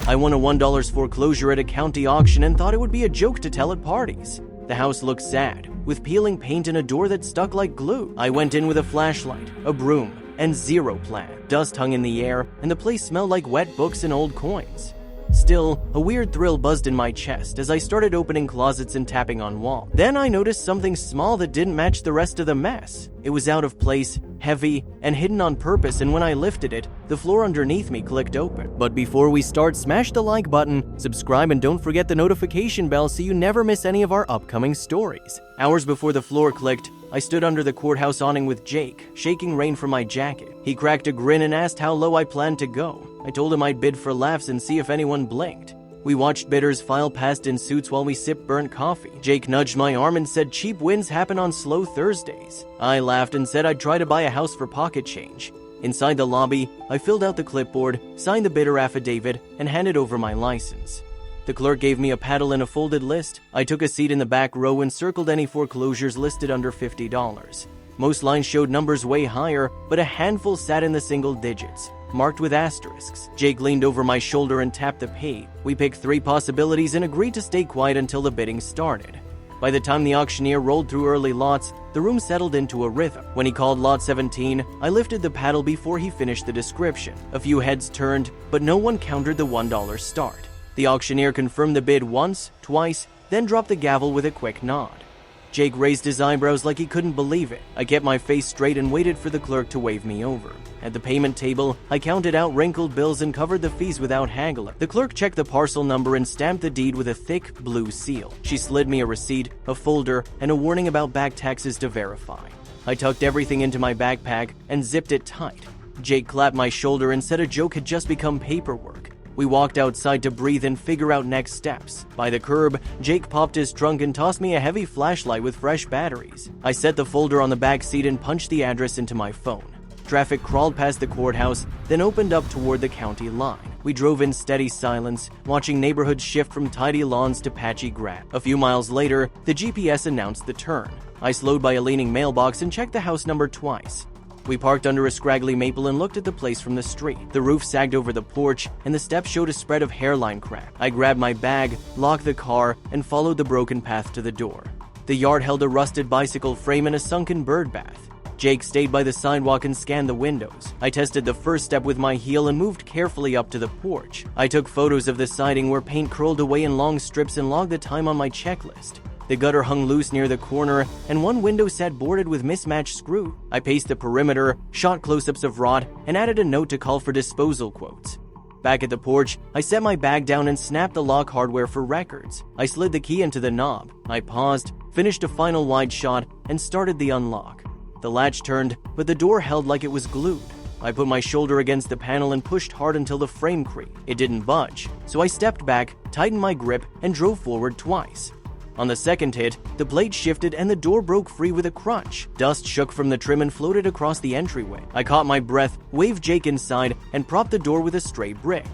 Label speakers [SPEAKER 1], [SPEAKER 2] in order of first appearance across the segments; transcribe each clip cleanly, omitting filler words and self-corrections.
[SPEAKER 1] I won a $1 foreclosure at a county auction and thought it would be a joke to tell at parties. The house looked sad, with peeling paint and a door that stuck like glue. I went in with a flashlight, a broom, and zero plan. Dust hung in the air, and the place smelled like wet books and old coins. Still, a weird thrill buzzed in my chest as I started opening closets and tapping on walls. Then I noticed something small that didn't match the rest of the mess. It was out of place, heavy, and hidden on purpose, and when I lifted it, the floor underneath me clicked open. But before we start, smash the like button, subscribe, and don't forget the notification bell so you never miss any of our upcoming stories. Hours before the floor clicked, I stood under the courthouse awning with Jake, shaking rain from my jacket. He cracked a grin and asked how low I planned to go. I told him I'd bid for laughs and see if anyone blinked. We watched bidders file past in suits while we sipped burnt coffee. Jake nudged my arm and said cheap wins happen on slow Thursdays. I laughed and said I'd try to buy a house for pocket change. Inside the lobby, I filled out the clipboard, signed the bidder affidavit, and handed over my license. The clerk gave me a paddle and a folded list. I took a seat in the back row and circled any foreclosures listed under $50. Most lines showed numbers way higher, but a handful sat in the single digits, marked with asterisks. Jake leaned over my shoulder and tapped the page. We picked 3 possibilities and agreed to stay quiet until the bidding started. By the time the auctioneer rolled through early lots, the room settled into a rhythm. When he called lot 17, I lifted the paddle before he finished the description. A few heads turned, but no one countered the $1 start. The auctioneer confirmed the bid once, twice, then dropped the gavel with a quick nod. Jake raised his eyebrows like he couldn't believe it. I kept my face straight and waited for the clerk to wave me over. At the payment table, I counted out wrinkled bills and covered the fees without haggling. The clerk checked the parcel number and stamped the deed with a thick blue seal. She slid me a receipt, a folder, and a warning about back taxes to verify. I tucked everything into my backpack and zipped it tight. Jake clapped my shoulder and said a joke had just become paperwork. We walked outside to breathe and figure out next steps. By the curb, Jake popped his trunk and tossed me a heavy flashlight with fresh batteries. I set the folder on the back seat and punched the address into my phone. Traffic crawled past the courthouse, then opened up toward the county line. We drove in steady silence, watching neighborhoods shift from tidy lawns to patchy grass. A few miles later, the GPS announced the turn. I slowed by a leaning mailbox and checked the house number twice. We parked under a scraggly maple and looked at the place from the street. The roof sagged over the porch, and the steps showed a spread of hairline crack. I grabbed my bag, locked the car, and followed the broken path to the door. The yard held a rusted bicycle frame and a sunken bird bath. Jake stayed by the sidewalk and scanned the windows. I tested the first step with my heel and moved carefully up to the porch. I took photos of the siding where paint curled away in long strips and logged the time on my checklist. The gutter hung loose near the corner, and one window sat boarded with mismatched screws. I paced the perimeter, shot close-ups of rot, and added a note to call for disposal quotes. Back at the porch, I set my bag down and snapped the lock hardware for records. I slid the key into the knob. I paused, finished a final wide shot, and started the unlock. The latch turned, but the door held like it was glued. I put my shoulder against the panel and pushed hard until the frame creaked. It didn't budge, so I stepped back, tightened my grip, and drove forward twice. On the second hit, the blade shifted and the door broke free with a crunch. Dust shook from the trim and floated across the entryway. I caught my breath, waved Jake inside, and propped the door with a stray brick.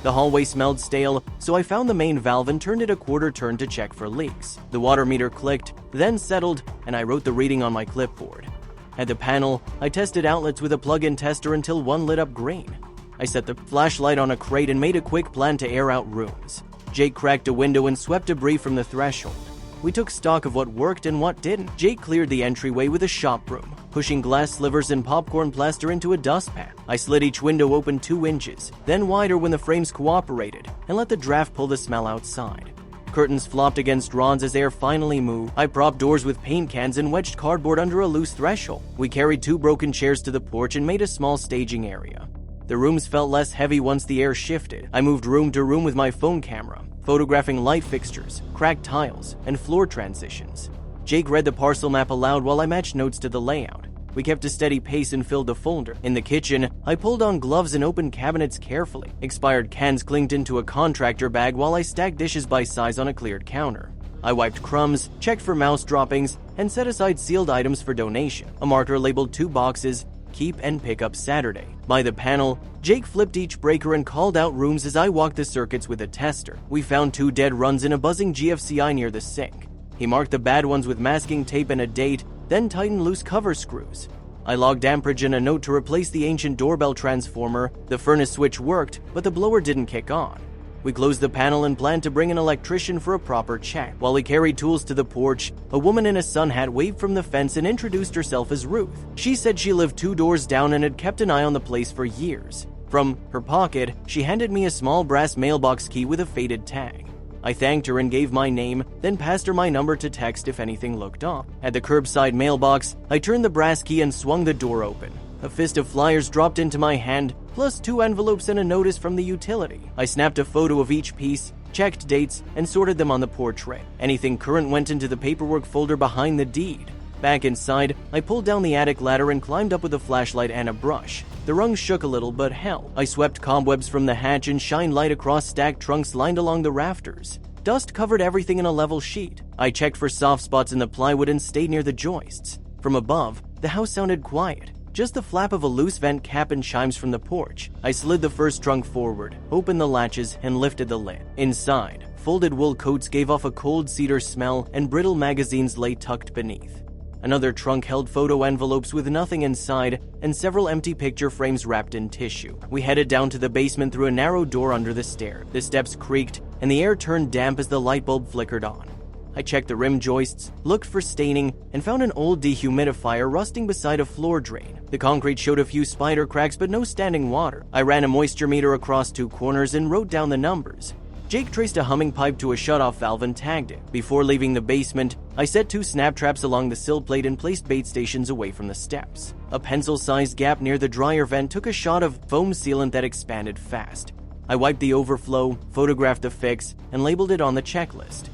[SPEAKER 1] The hallway smelled stale, so I found the main valve and turned it a quarter turn to check for leaks. The water meter clicked, then settled, and I wrote the reading on my clipboard. At the panel, I tested outlets with a plug-in tester until one lit up green. I set the flashlight on a crate and made a quick plan to air out rooms. Jake cracked a window and swept debris from the threshold. We took stock of what worked and what didn't. Jake cleared the entryway with a shop broom, pushing glass slivers and popcorn plaster into a dustpan. I slid each window open 2 inches, then wider when the frames cooperated, and let the draft pull the smell outside. Curtains flopped against rods as air finally moved. I propped doors with paint cans and wedged cardboard under a loose threshold. We carried 2 broken chairs to the porch and made a small staging area. The rooms felt less heavy once the air shifted. I moved room to room with my phone camera, photographing light fixtures, cracked tiles, and floor transitions. Jake read the parcel map aloud while I matched notes to the layout. We kept a steady pace and filled the folder. In the kitchen, I pulled on gloves and opened cabinets carefully. Expired cans clinked into a contractor bag while I stacked dishes by size on a cleared counter. I wiped crumbs, checked for mouse droppings, and set aside sealed items for donation. A marker labeled 2 boxes, keep and pick up Saturday. By the panel, Jake flipped each breaker and called out rooms as I walked the circuits with a tester. We found 2 dead runs in a buzzing GFCI near the sink. He marked the bad ones with masking tape and a date, then tightened loose cover screws. I logged amperage and a note to replace the ancient doorbell transformer. The furnace switch worked, but the blower didn't kick on. We closed the panel and planned to bring an electrician for a proper check. While we carried tools to the porch, a woman in a sun hat waved from the fence and introduced herself as Ruth. She said she lived 2 doors down and had kept an eye on the place for years. From her pocket, she handed me a small brass mailbox key with a faded tag. I thanked her and gave my name, then passed her my number to text if anything looked off. At the curbside mailbox, I turned the brass key and swung the door open. A fist of flyers dropped into my hand, plus 2 envelopes and a notice from the utility. I snapped a photo of each piece, checked dates, and sorted them on the portrait. Anything current went into the paperwork folder behind the deed. Back inside, I pulled down the attic ladder and climbed up with a flashlight and a brush. The rungs shook a little but held. I swept cobwebs from the hatch and shined light across stacked trunks lined along the rafters. Dust covered everything in a level sheet. I checked for soft spots in the plywood and stayed near the joists. From above, the house sounded quiet. Just the flap of a loose vent cap and chimes from the porch. I slid the first trunk forward, opened the latches, and lifted the lid. Inside, folded wool coats gave off a cold cedar smell and brittle magazines lay tucked beneath. Another trunk held photo envelopes with nothing inside and several empty picture frames wrapped in tissue. We headed down to the basement through a narrow door under the stair. The steps creaked and the air turned damp as the light bulb flickered on. I checked the rim joists, looked for staining, and found an old dehumidifier rusting beside a floor drain. The concrete showed a few spider cracks but no standing water. I ran a moisture meter across 2 corners and wrote down the numbers. Jake traced a humming pipe to a shutoff valve and tagged it. Before leaving the basement, I set 2 snap traps along the sill plate and placed bait stations away from the steps. A pencil-sized gap near the dryer vent took a shot of foam sealant that expanded fast. I wiped the overflow, photographed the fix, and labeled it on the checklist.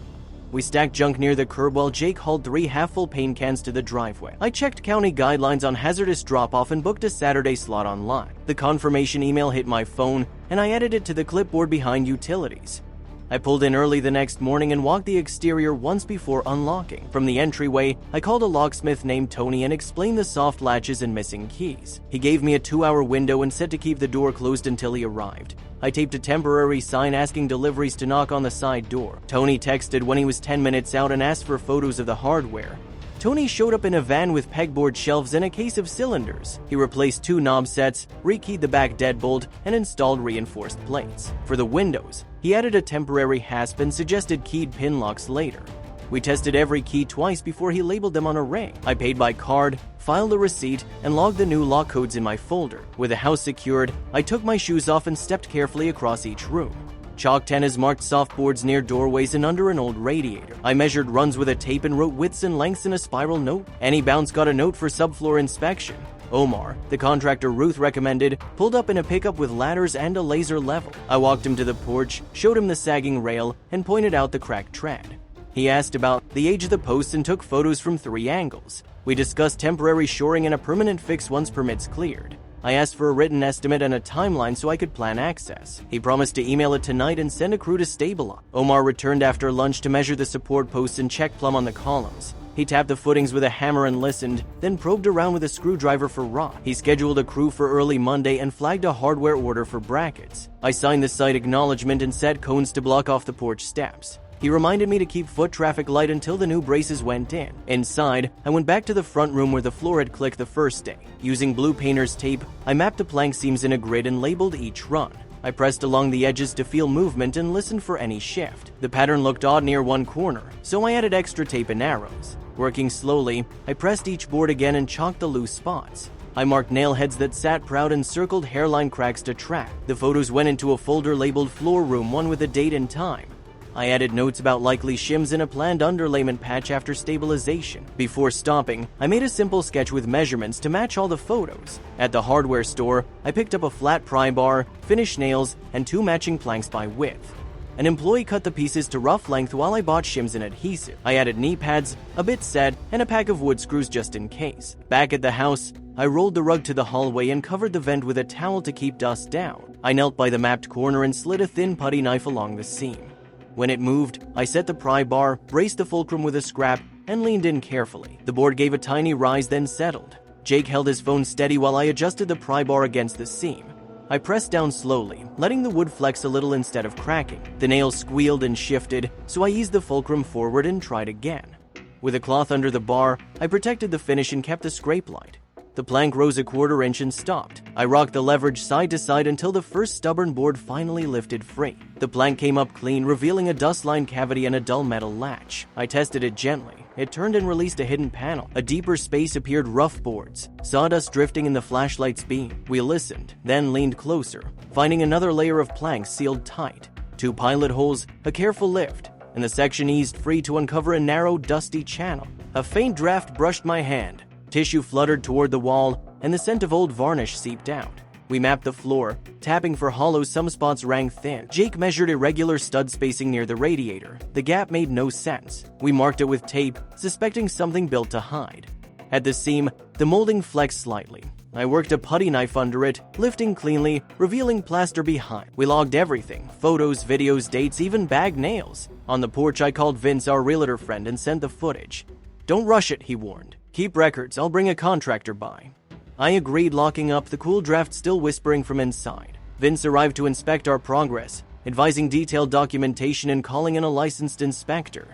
[SPEAKER 1] We stacked junk near the curb while Jake hauled 3 half-full paint cans to the driveway. I checked county guidelines on hazardous drop-off and booked a Saturday slot online. The confirmation email hit my phone, and I added it to the clipboard behind utilities. I pulled in early the next morning and walked the exterior once before unlocking. From the entryway, I called a locksmith named Tony and explained the soft latches and missing keys. He gave me a 2-hour window and said to keep the door closed until he arrived. I taped a temporary sign asking deliveries to knock on the side door. Tony texted when he was 10 minutes out and asked for photos of the hardware. Tony showed up in a van with pegboard shelves and a case of cylinders. He replaced 2 knob sets, rekeyed the back deadbolt, and installed reinforced plates. For the windows, he added a temporary hasp and suggested keyed pin locks later. We tested every key twice before he labeled them on a ring. I paid by card, filed a receipt, and logged the new lock codes in my folder. With the house secured, I took my shoes off and stepped carefully across each room. Chalk tennis marked soft boards near doorways and under an old radiator. I measured runs with a tape and wrote widths and lengths in a spiral note. Any bounce got a note for subfloor inspection. Omar, the contractor Ruth recommended, pulled up in a pickup with ladders and a laser level. I walked him to the porch, showed him the sagging rail, and pointed out the cracked tread. He asked about the age of the posts and took photos from 3 angles. We discussed temporary shoring and a permanent fix once permits cleared. I asked for a written estimate and a timeline so I could plan access. He promised to email it tonight and send a crew to stabilize. Omar returned after lunch to measure the support posts and check plumb on the columns. He tapped the footings with a hammer and listened, then probed around with a screwdriver for rot. He scheduled a crew for early Monday and flagged a hardware order for brackets. I signed the site acknowledgement and set cones to block off the porch steps. He reminded me to keep foot traffic light until the new braces went in. Inside, I went back to the front room where the floor had clicked the first day. Using blue painter's tape, I mapped the plank seams in a grid and labeled each run. I pressed along the edges to feel movement and listened for any shift. The pattern looked odd near one corner, so I added extra tape and arrows. Working slowly, I pressed each board again and chalked the loose spots. I marked nail heads that sat proud and circled hairline cracks to track. The photos went into a folder labeled floor room 1 with a date and time. I added notes about likely shims and a planned underlayment patch after stabilization. Before stopping, I made a simple sketch with measurements to match all the photos. At the hardware store, I picked up a flat pry bar, finished nails, and 2 matching planks by width. An employee cut the pieces to rough length while I bought shims and adhesive. I added knee pads, a bit set, and a pack of wood screws just in case. Back at the house, I rolled the rug to the hallway and covered the vent with a towel to keep dust down. I knelt by the mapped corner and slid a thin putty knife along the seam. When it moved, I set the pry bar, braced the fulcrum with a scrap, and leaned in carefully. The board gave a tiny rise, then settled. Jake held his phone steady while I adjusted the pry bar against the seam. I pressed down slowly, letting the wood flex a little instead of cracking. The nails squealed and shifted, so I eased the fulcrum forward and tried again. With a cloth under the bar, I protected the finish and kept the scrape light. The plank rose a quarter inch and stopped. I rocked the leverage side to side until the first stubborn board finally lifted free. The plank came up clean, revealing a dust-lined cavity and a dull metal latch. I tested it gently. It turned and released a hidden panel. A deeper space appeared, rough boards, sawdust drifting in the flashlight's beam. We listened, then leaned closer, finding another layer of planks sealed tight. 2 pilot holes, a careful lift, and the section eased free to uncover a narrow, dusty channel. A faint draft brushed my hand. Tissue fluttered toward the wall, and the scent of old varnish seeped out. We mapped the floor, tapping for hollows. Some spots rang thin. Jake measured irregular stud spacing near the radiator. The gap made no sense. We marked it with tape, suspecting something built to hide. At the seam, the molding flexed slightly. I worked a putty knife under it, lifting cleanly, revealing plaster behind. We logged everything: photos, videos, dates, even bagged nails. On the porch, I called Vince, our realtor friend, and sent the footage. "Don't rush it," he warned. "Keep records. I'll bring a contractor by." I agreed, locking up, the cool draft still whispering from inside. Vince arrived to inspect our progress, advising detailed documentation and calling in a licensed inspector.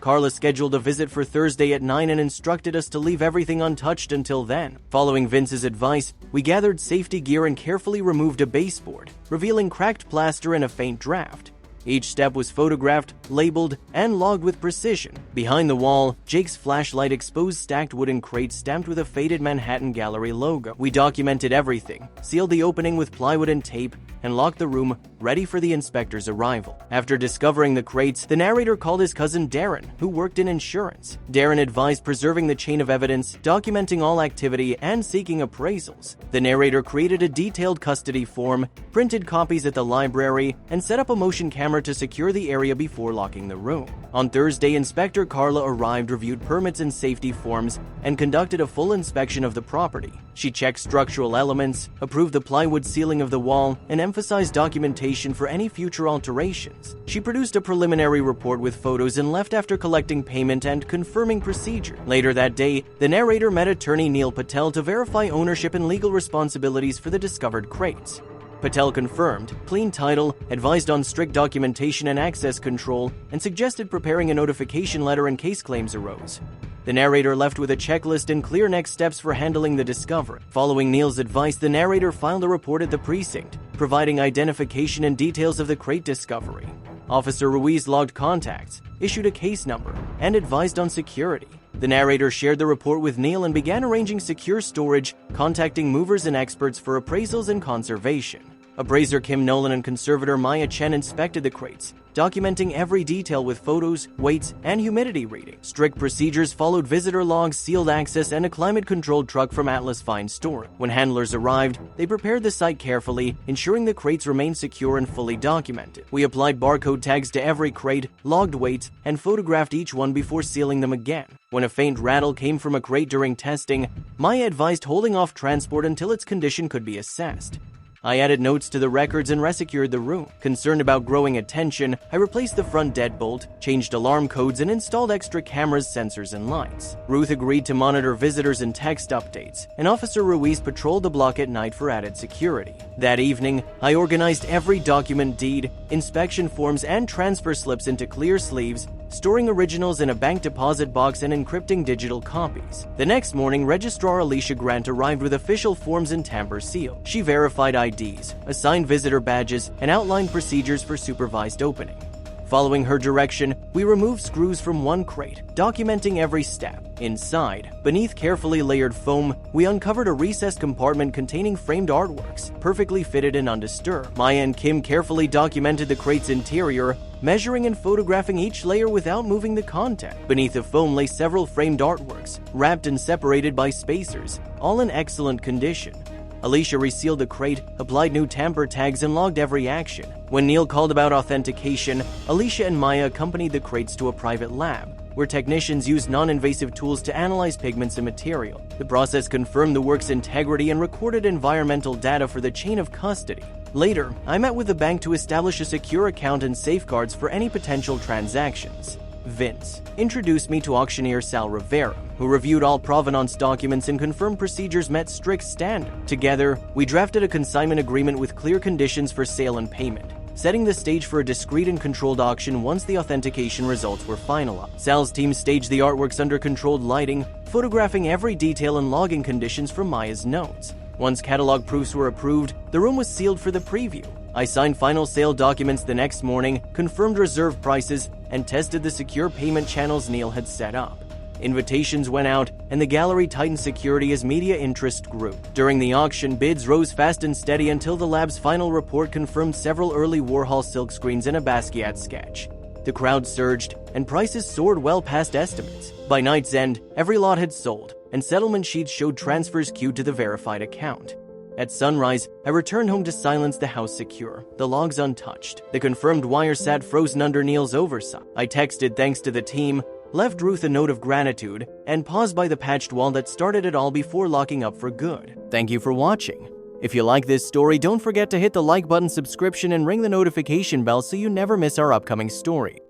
[SPEAKER 1] Carla scheduled a visit for Thursday at 9 and instructed us to leave everything untouched until then. Following Vince's advice, we gathered safety gear and carefully removed a baseboard, revealing cracked plaster and a faint draft. Each step was photographed, labeled, and logged with precision. Behind the wall, Jake's flashlight exposed stacked wooden crates stamped with a faded Manhattan Gallery logo. We documented everything, sealed the opening with plywood and tape, and locked the room, ready for the inspector's arrival. After discovering the crates, the narrator called his cousin Darren, who worked in insurance. Darren advised preserving the chain of evidence, documenting all activity, and seeking appraisals. The narrator created a detailed custody form, printed copies at the library, and set up a motion camera to secure the area before locking the room. On Thursday, Inspector Carla arrived, reviewed permits and safety forms, and conducted a full inspection of the property. She checked structural elements, approved the plywood ceiling of the wall, and emphasized documentation for any future alterations. She produced a preliminary report with photos and left after collecting payment and confirming procedure. Later that day, the narrator met attorney Neil Patel to verify ownership and legal responsibilities for the discovered crates. Patel confirmed, clean title, advised on strict documentation and access control, and suggested preparing a notification letter in case claims arose. The narrator left with a checklist and clear next steps for handling the discovery. Following Neil's advice, the narrator filed a report at the precinct, providing identification and details of the crate discovery. Officer Ruiz logged contacts, issued a case number, and advised on security. The narrator shared the report with Neil and began arranging secure storage, contacting movers and experts for appraisals and conservation. Appraiser Kim Nolan and conservator Maya Chen inspected the crates, documenting every detail with photos, weights, and humidity readings. Strict procedures followed: visitor logs, sealed access, and a climate-controlled truck from Atlas Fine Storage. When handlers arrived, they prepared the site carefully, ensuring the crates remained secure and fully documented. We applied barcode tags to every crate, logged weights, and photographed each one before sealing them again. When a faint rattle came from a crate during testing, Maya advised holding off transport until its condition could be assessed. I added notes to the records and resecured the room. Concerned about growing attention, I replaced the front deadbolt, changed alarm codes, and installed extra cameras, sensors, and lights. Ruth agreed to monitor visitors and text updates, and Officer Ruiz patrolled the block at night for added security. That evening, I organized every document, deed, inspection forms, and transfer slips into clear sleeves, storing originals in a bank deposit box and encrypting digital copies. The next morning, Registrar Alicia Grant arrived with official forms and tamper seal. She verified IDs, assigned visitor badges, and outlined procedures for supervised opening. Following her direction, we removed screws from one crate, documenting every step. Inside, beneath carefully layered foam, we uncovered a recessed compartment containing framed artworks, perfectly fitted and undisturbed. Maya and Kim carefully documented the crate's interior, measuring and photographing each layer without moving the content. Beneath the foam lay several framed artworks, wrapped and separated by spacers, all in excellent condition. Alicia resealed the crate, applied new tamper tags, and logged every action. When Neil called about authentication, Alicia and Maya accompanied the crates to a private lab, where technicians used non-invasive tools to analyze pigments and material. The process confirmed the work's integrity and recorded environmental data for the chain of custody. Later, I met with the bank to establish a secure account and safeguards for any potential transactions. Vince introduced me to auctioneer Sal Rivera, who reviewed all provenance documents and confirmed procedures met strict standards. Together, we drafted a consignment agreement with clear conditions for sale and payment. setting the stage for a discreet and controlled auction once the authentication results were finalized. Sal's team staged the artworks under controlled lighting, photographing every detail and logging conditions from Maya's notes. Once catalog proofs were approved, the room was sealed for the preview. I signed final sale documents the next morning, confirmed reserve prices, and tested the secure payment channels Neil had set up. Invitations went out, and the gallery tightened security as media interest grew. During the auction, bids rose fast and steady until the lab's final report confirmed several early Warhol silkscreens and a Basquiat sketch. The crowd surged, and prices soared well past estimates. By night's end, every lot had sold, and settlement sheets showed transfers queued to the verified account. At sunrise, I returned home to silence the house secure, the logs untouched. The confirmed wire sat frozen under Neil's oversight. I texted thanks to the team, left Ruth a note of gratitude, and paused by the patched wall that started it all before locking up for good. Thank you for watching. If you like this story, don't forget to hit the like button, subscription, and ring the notification bell so you never miss our upcoming story.